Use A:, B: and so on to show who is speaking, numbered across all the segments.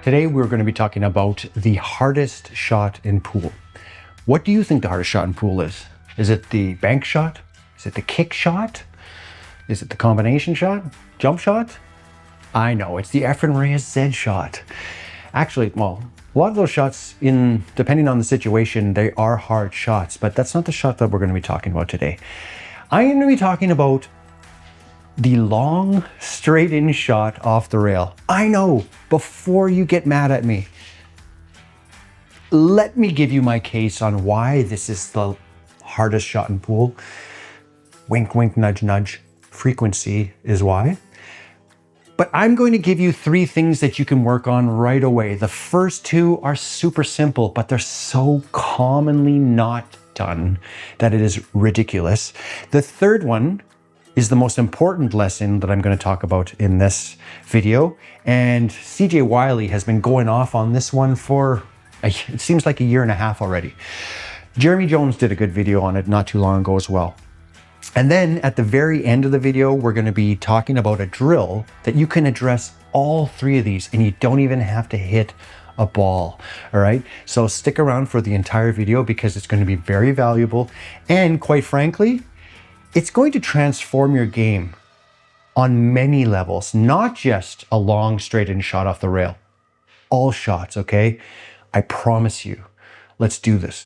A: Today we're going to be talking about the hardest shot in pool. What do you think the hardest shot in pool is? Is it the bank shot? Is it the kick shot? Is it the combination shot? Jump shot? I know, it's the Efren Reyes Z shot. Actually, well, a lot of those shots, depending on the situation, they are hard shots, but that's not the shot that we're going to be talking about today. I'm going to be talking about the long straight in shot off the rail. I know, before you get mad at me, let me give you my case on why this is the hardest shot in pool. Wink, wink, nudge, nudge. Frequency is why. But I'm going to give you 3 things that you can work on right away. The first 2 are super simple, but they're so commonly not done that it is ridiculous. The third one is the most important lesson that I'm going to talk about in this video. And CJ Wiley has been going off on this one for, it seems like a year and a half already. Jeremy Jones did a good video on it not too long ago as well. And then at the very end of the video, we're going to be talking about a drill that you can address all 3 of these and you don't even have to hit a ball. All right. So stick around for the entire video because it's going to be very valuable. And quite frankly, it's going to transform your game on many levels, not just a long straight in shot off the rail. All shots, okay? I promise you. Let's do this.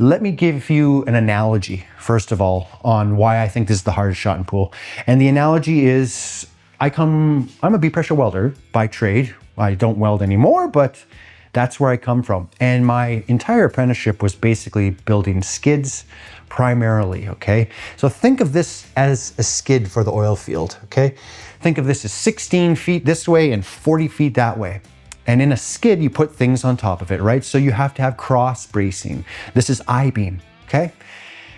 A: Let me give you an analogy, first of all, on why I think this is the hardest shot in pool. And the analogy is, I'm a B pressure welder by trade. I don't weld anymore, but that's where I come from. And my entire apprenticeship was basically building skids primarily, okay? So think of this as a skid for the oil field, okay? Think of this as 16 feet this way and 40 feet that way. And in a skid, you put things on top of it, right? So you have to have cross bracing. This is I-beam, okay?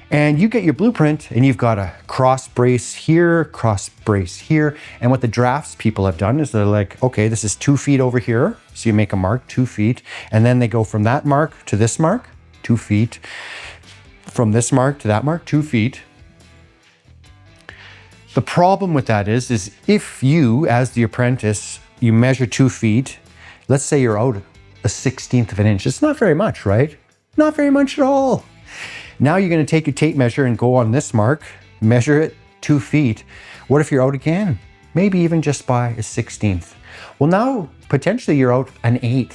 A: And you get your blueprint and you've got a cross brace here, cross brace here. And what the drafts people have done is they're like, okay, this is 2 feet over here. So you make a mark, 2 feet. And then they go from that mark to this mark, 2 feet. From this mark to that mark, 2 feet. The problem with that is if you, as the apprentice, you measure 2 feet, let's say you're out a 1/16 of an inch. It's not very much, right? Not very much at all. Now you're going to take your tape measure and go on this mark, measure it 2 feet. What if you're out again? Maybe even just by a 1/16. Well, now potentially you're out an 1/8.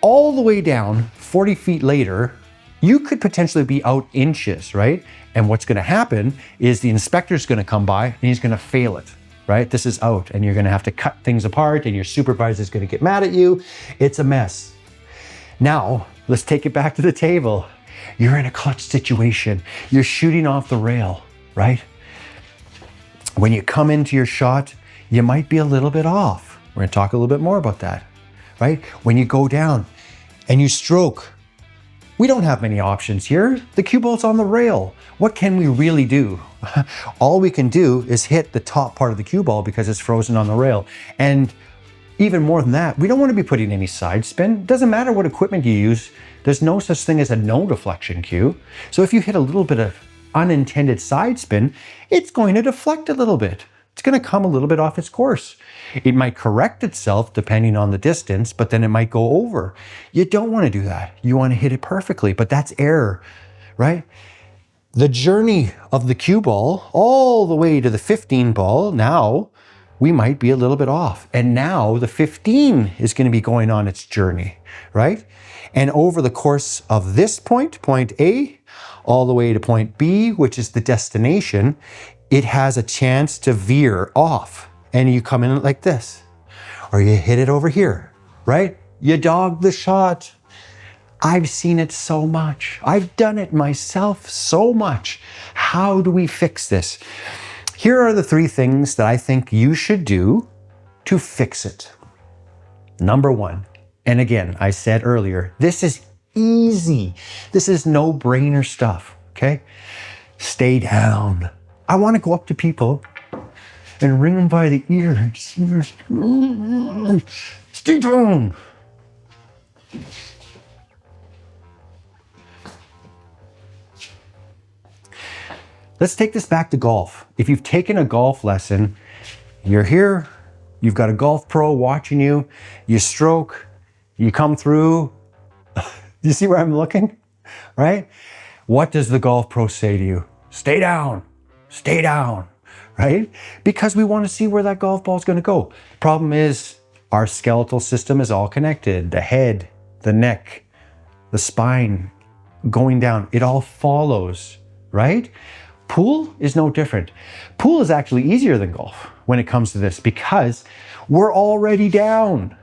A: All the way down 40 feet later, you could potentially be out inches, right? And what's going to happen is the inspector's going to come by and he's going to fail it. Right? This is out and you're going to have to cut things apart and your supervisor is going to get mad at you. It's a mess. Now, let's take it back to the table. You're in a clutch situation. You're shooting off the rail, right? When you come into your shot, you might be a little bit off. We're going to talk a little bit more about that, right? When you go down and you stroke, we don't have many options here. The cue ball's on the rail. What can we really do? All we can do is hit the top part of the cue ball because it's frozen on the rail. And even more than that, we don't want to be putting any side spin. It doesn't matter what equipment you use. There's no such thing as a no deflection cue. So if you hit a little bit of unintended side spin, it's going to deflect a little bit. It's going to come a little bit off its course. It might correct itself depending on the distance, but then it might go over. You don't want to do that. You want to hit it perfectly, but that's error, right? The journey of the cue ball all the way to the 15 ball, now we might be a little bit off. And now the 15 is going to be going on its journey, right? And over the course of this point, point A, all the way to point B, which is the destination, it has a chance to veer off and you come in like this, or you hit it over here, right? You dog the shot. I've seen it so much. I've done it myself so much. How do we fix this? Here are the 3 things that I think you should do to fix it. Number 1, and again, I said earlier, this is easy. This is no-brainer stuff, okay? Stay down. I want to go up to people and wring them by the ear. Stay down. Let's take this back to golf. If you've taken a golf lesson, you're here, you've got a golf pro watching you, you stroke, you come through. You see where I'm looking, right? What does the golf pro say to you? Stay down, right? Because we want to see where that golf ball is going to go. Problem is, our skeletal system is all connected. The head, the neck, the spine, going down, it all follows, right? Pool is no different. Pool is actually easier than golf when it comes to this because we're already down.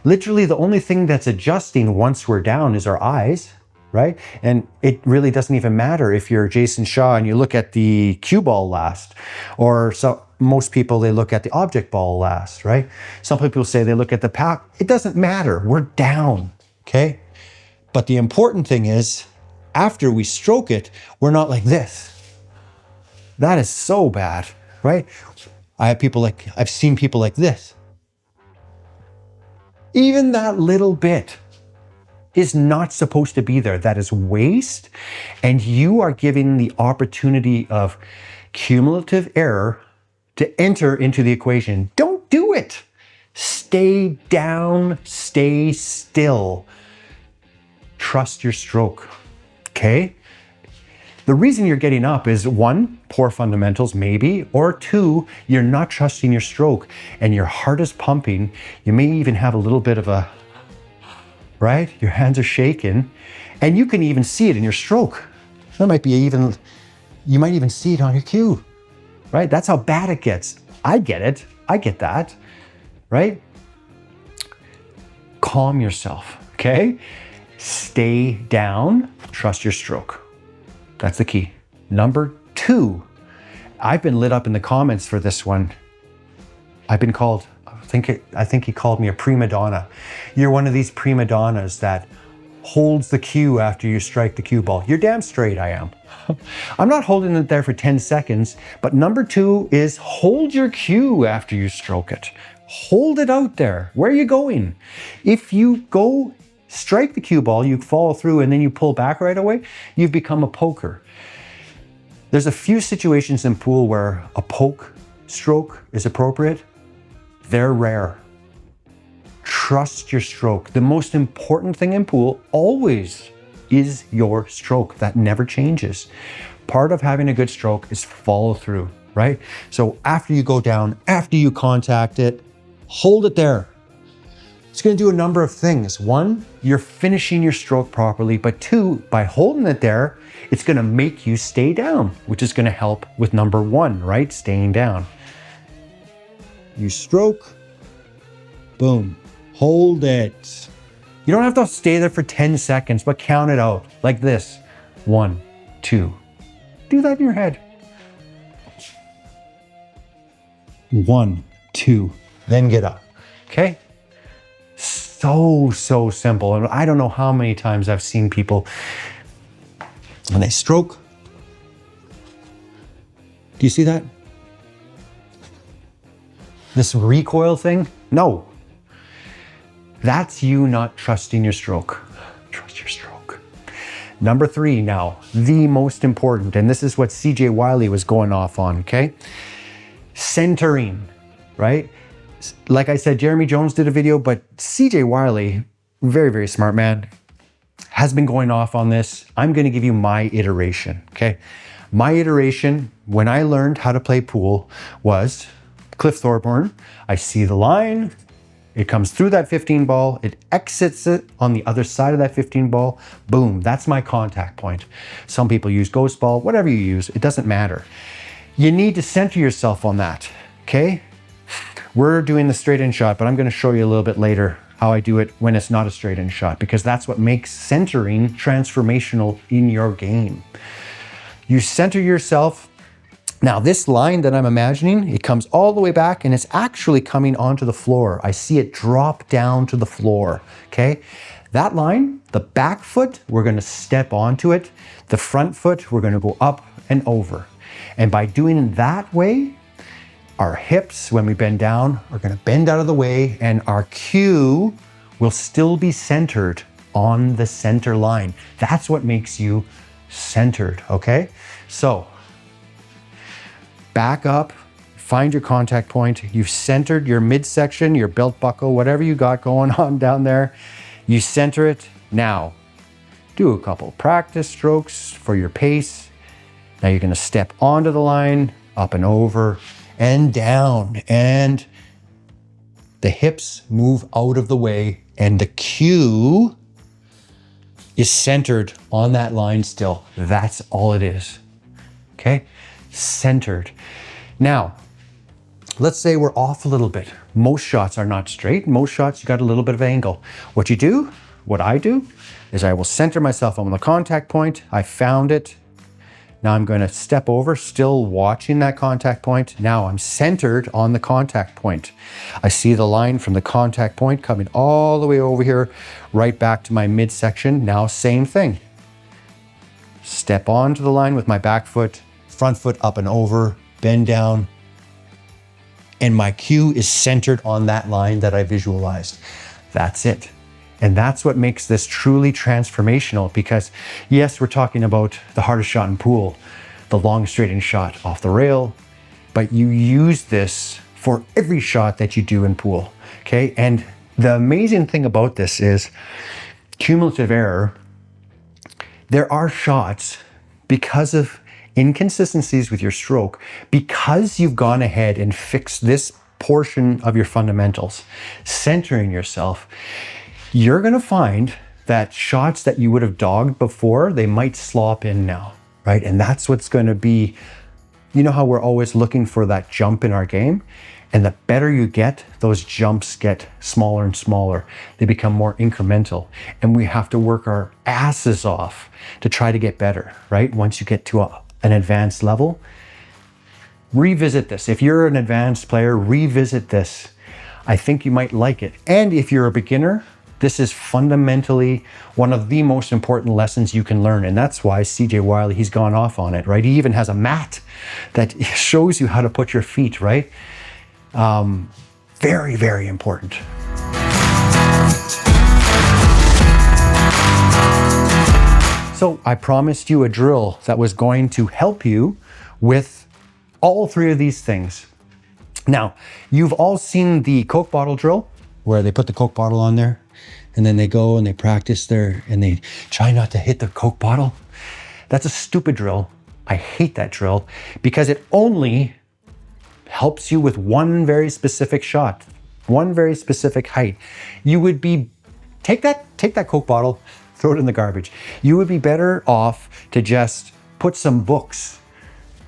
A: Literally, the only thing that's adjusting once we're down is our eyes, right? And it really doesn't even matter if you're Jason Shaw and you look at the cue ball last, or most people, they look at the object ball last, right? Some people say they look at the pack. It doesn't matter. We're down, okay? But the important thing is, after we stroke it, we're not like this. That is so bad, right? I've seen people like this. Even that little bit is not supposed to be there. That is waste. And you are giving the opportunity of cumulative error to enter into the equation. Don't do it. Stay down, stay still. Trust your stroke, okay? The reason you're getting up is one, poor fundamentals maybe, or two, you're not trusting your stroke and your heart is pumping. You may even have a little bit of a, right? Your hands are shaking and you can even see it in your stroke. You might even see it on your cue, right? That's how bad it gets. I get it. I get that, right? Calm yourself, okay? Stay down, trust your stroke. That's the key. Number two, I've been lit up in the comments for this one. I've been called, I think he called me a prima donna. You're one of these prima donnas that holds the cue after you strike the cue ball. You're damn straight I am. I'm not holding it there for 10 seconds, but number two is hold your cue after you stroke it. Hold it out there. Where are you going? If you go strike the cue ball, you follow through and then you pull back right away, you've become a poker. There's a few situations in pool where a poke stroke is appropriate. They're rare. Trust your stroke. The most important thing in pool always is your stroke. That never changes. Part of having a good stroke is follow through, right? So after you go down, after you contact it, hold it there. It's going to do a number of things. One, you're finishing your stroke properly, but two, by holding it there, it's going to make you stay down, which is going to help with number one, right? Staying down. You stroke, boom, hold it. You don't have to stay there for 10 seconds, but count it out like this. 1, 2. Do that in your head. 1, 2, then get up, okay? So simple. And I don't know how many times I've seen people when they stroke. Do you see that? This recoil thing? No. That's you not trusting your stroke. Trust your stroke. Number 3 now, the most important, and this is what CJ Wiley was going off on, okay? Centering, right? Like I said, Jeremy Jones did a video, but CJ Wiley, very, very smart man, has been going off on this. I'm going to give you my iteration, okay? My iteration, when I learned how to play pool, was Cliff Thorburn. I see the line, it comes through that 15 ball, it exits it on the other side of that 15 ball, boom, that's my contact point. Some people use ghost ball, whatever you use, it doesn't matter. You need to center yourself on that, okay? We're doing the straight in shot, but I'm going to show you a little bit later how I do it when it's not a straight in shot, because that's what makes centering transformational in your game. You center yourself. Now this line that I'm imagining, it comes all the way back and it's actually coming onto the floor. I see it drop down to the floor, okay? That line, the back foot, we're going to step onto it. The front foot, we're going to go up and over. And by doing it that way, Our hips, when we bend down, are gonna bend out of the way, and our cue will still be centered on the center line. That's what makes you centered, okay? So, back up, find your contact point. You've centered your midsection, your belt buckle, whatever you got going on down there. You center it. Now, do a couple practice strokes for your pace. Now you're gonna step onto the line, up and over, and down. And the hips move out of the way, and the cue is centered on that line still. That's all it is, okay? Centered. Now, let's say we're off a little bit. Most shots are not straight. Most shots, you got a little bit of angle. What I do, is I will center myself on the contact point. I found it. Now I'm going to step over, still watching that contact point. Now I'm centered on the contact point. I see the line from the contact point coming all the way over here, right back to my midsection. Now same thing. Step onto the line with my back foot, front foot up and over, bend down, and my cue is centered on that line that I visualized. That's it. And that's what makes this truly transformational, because yes, we're talking about the hardest shot in pool, the long straight-in shot off the rail, but you use this for every shot that you do in pool, okay? And the amazing thing about this is cumulative error. There are shots, because of inconsistencies with your stroke, because you've gone ahead and fixed this portion of your fundamentals, centering yourself, you're gonna find that shots that you would have dogged before, they might slop in now, right? And that's what's gonna be, you know how we're always looking for that jump in our game? And the better you get, those jumps get smaller and smaller. They become more incremental. And we have to work our asses off to try to get better, right? Once you get to an advanced level, revisit this. If you're an advanced player, revisit this. I think you might like it. And if you're a beginner, this is fundamentally one of the most important lessons you can learn. And that's why CJ Wiley, he's gone off on it, right? He even has a mat that shows you how to put your feet, right? Very, very important. So I promised you a drill that was going to help you with all three of these things. Now, you've all seen the Coke bottle drill, where they put the Coke bottle on there, and then they go and they practice there, and they try not to hit the Coke bottle. That's a stupid drill. I hate that drill, because it only helps you with one very specific shot, one very specific height. You would be, take that Coke bottle, throw it in the garbage. You would be better off to just put some books,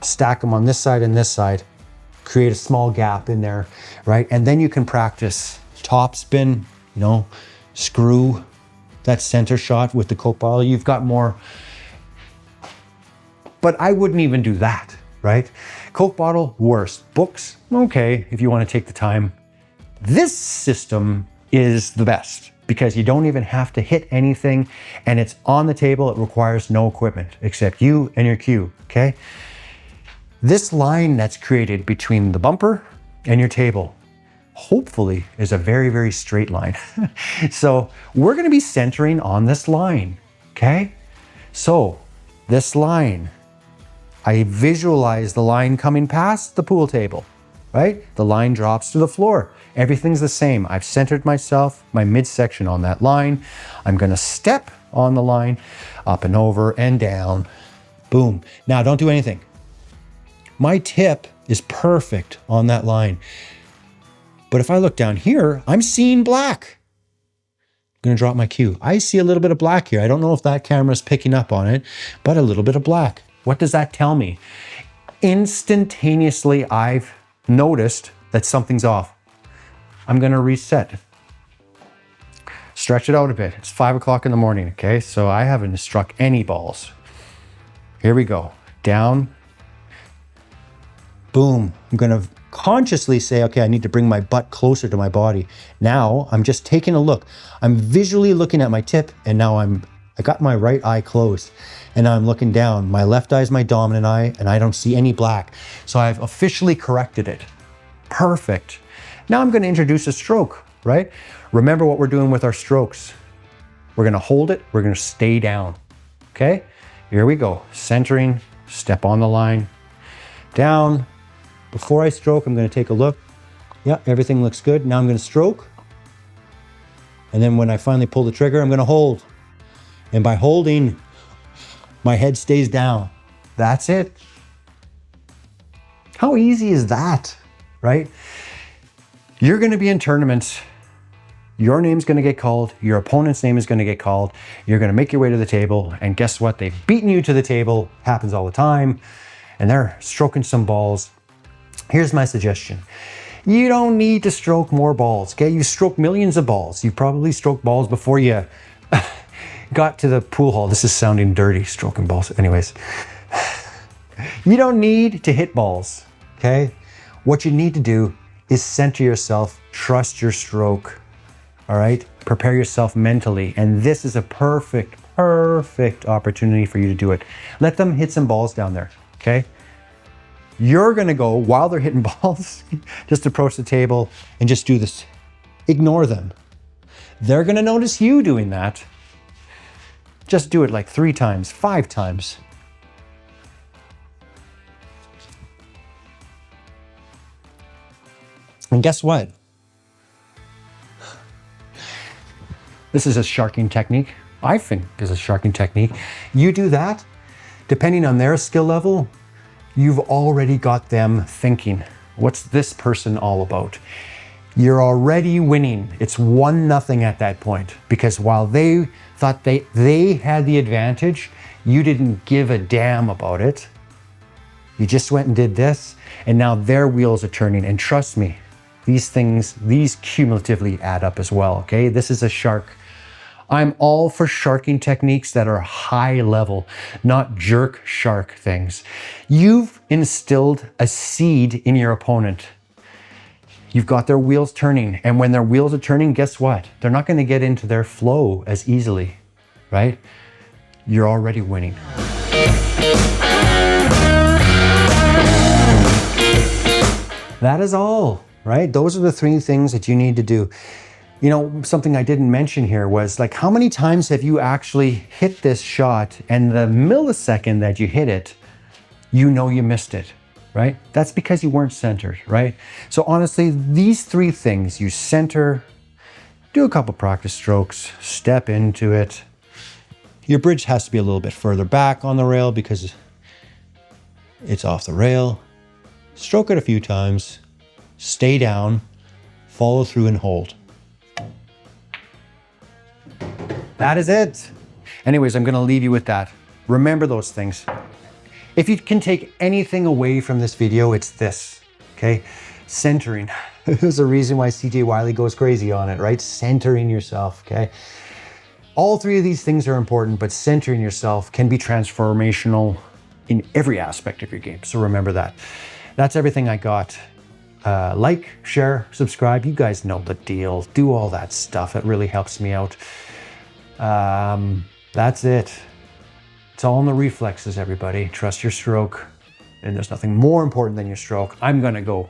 A: stack them on this side and this side, create a small gap in there, right? And then you can practice top spin, you know, screw that center shot with the Coke bottle. You've got more, but I wouldn't even do that, right? Coke bottle, worst. Books, okay, if you want to take the time. This system is the best, because you don't even have to hit anything, and it's on the table. It requires no equipment except you and your cue, okay? This line that's created between the bumper and your table, hopefully, is a very, very straight line. So we're gonna be centering on this line, okay? So this line, I visualize the line coming past the pool table, right? The line drops to the floor. Everything's the same. I've centered myself, my midsection on that line. I'm gonna step on the line, up and over and down, boom. Now don't do anything. My tip is perfect on that line. But if I look down here, I'm seeing black. I'm gonna drop my cue. I see a little bit of black here. I don't know if that camera's picking up on it, but a little bit of black. What does that tell me? Instantaneously, I've noticed that something's off. I'm gonna reset. Stretch it out a bit. It's 5 o'clock in the morning, okay? So I haven't struck any balls. Here we go. Down. Boom. I'm gonna consciously say, okay, I need to bring my butt closer to my body. Now I'm just taking a look. I'm visually looking at my tip, and now I got my right eye closed, and now I'm looking down. My left eye is my dominant eye, and I don't see any black. So I've officially corrected it. Perfect. Now I'm going to introduce a stroke, right? Remember what we're doing with our strokes. We're going to hold it. We're going to stay down. Okay? Here we go. Centering, step on the line, down. Before I stroke, I'm going to take a look. Yeah, everything looks good. Now I'm going to stroke. And then when I finally pull the trigger, I'm going to hold. And by holding, my head stays down. That's it. How easy is that, right? You're going to be in tournaments. Your name's going to get called. Your opponent's name is going to get called. You're going to make your way to the table. And guess what? They've beaten you to the table. Happens all the time. And they're stroking some balls. Here's my suggestion. You don't need to stroke more balls, okay? You stroke millions of balls. You probably stroked balls before you got to the pool hall. This is sounding dirty, stroking balls. Anyways, you don't need to hit balls, okay? What you need to do is center yourself, trust your stroke, all right? Prepare yourself mentally. And this is a perfect opportunity for you to do it. Let them hit some balls down there, okay? You're gonna go, while they're hitting balls, just approach the table and just do this. Ignore them. They're gonna notice you doing that. Just do it like 3 times, 5 times. And guess what? This is a sharking technique. I think is a sharking technique. You do that, depending on their skill level, you've already got them thinking, what's this person all about? You're already winning. It's 1-0 at that point, because while they thought they had the advantage, you didn't give a damn about it. You just went and did this, and now their wheels are turning. And trust me, these cumulatively add up as well, okay? This is a shark. I'm all for sharking techniques that are high level, not jerk shark things. You've instilled a seed in your opponent. You've got their wheels turning, and when their wheels are turning, guess what? They're not going to get into their flow as easily, right? You're already winning. That is all, right? Those are the 3 things that you need to do. You know, something I didn't mention here was like, how many times have you actually hit this shot and the millisecond that you hit it, you know you missed it, right? That's because you weren't centered, right? So honestly, these 3 things, you center, do a couple practice strokes, step into it. Your bridge has to be a little bit further back on the rail because it's off the rail. Stroke it a few times, stay down, follow through and hold. That is it. Anyways, I'm gonna leave you with that. Remember those things. If you can take anything away from this video, it's this, okay? Centering. There's a reason why CJ Wiley goes crazy on it, right? Centering yourself, okay? All 3 of these things are important, but centering yourself can be transformational in every aspect of your game. So remember that. That's everything I got. Like, share, subscribe. You guys know the deal. Do all that stuff. It really helps me out. That's it. It's all in the reflexes, everybody. Trust your stroke. And there's nothing more important than your stroke. I'm gonna go.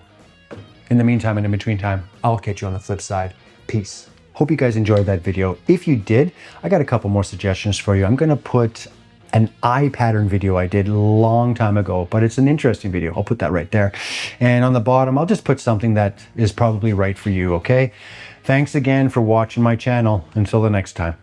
A: In the meantime and in between time, I'll catch you on the flip side. Peace. Hope you guys enjoyed that video. If you did, I got a couple more suggestions for you. I'm gonna put an eye pattern video I did a long time ago, but it's an interesting video. I'll put that right there. And on the bottom, I'll just put something that is probably right for you, okay? Thanks again for watching my channel. Until the next time.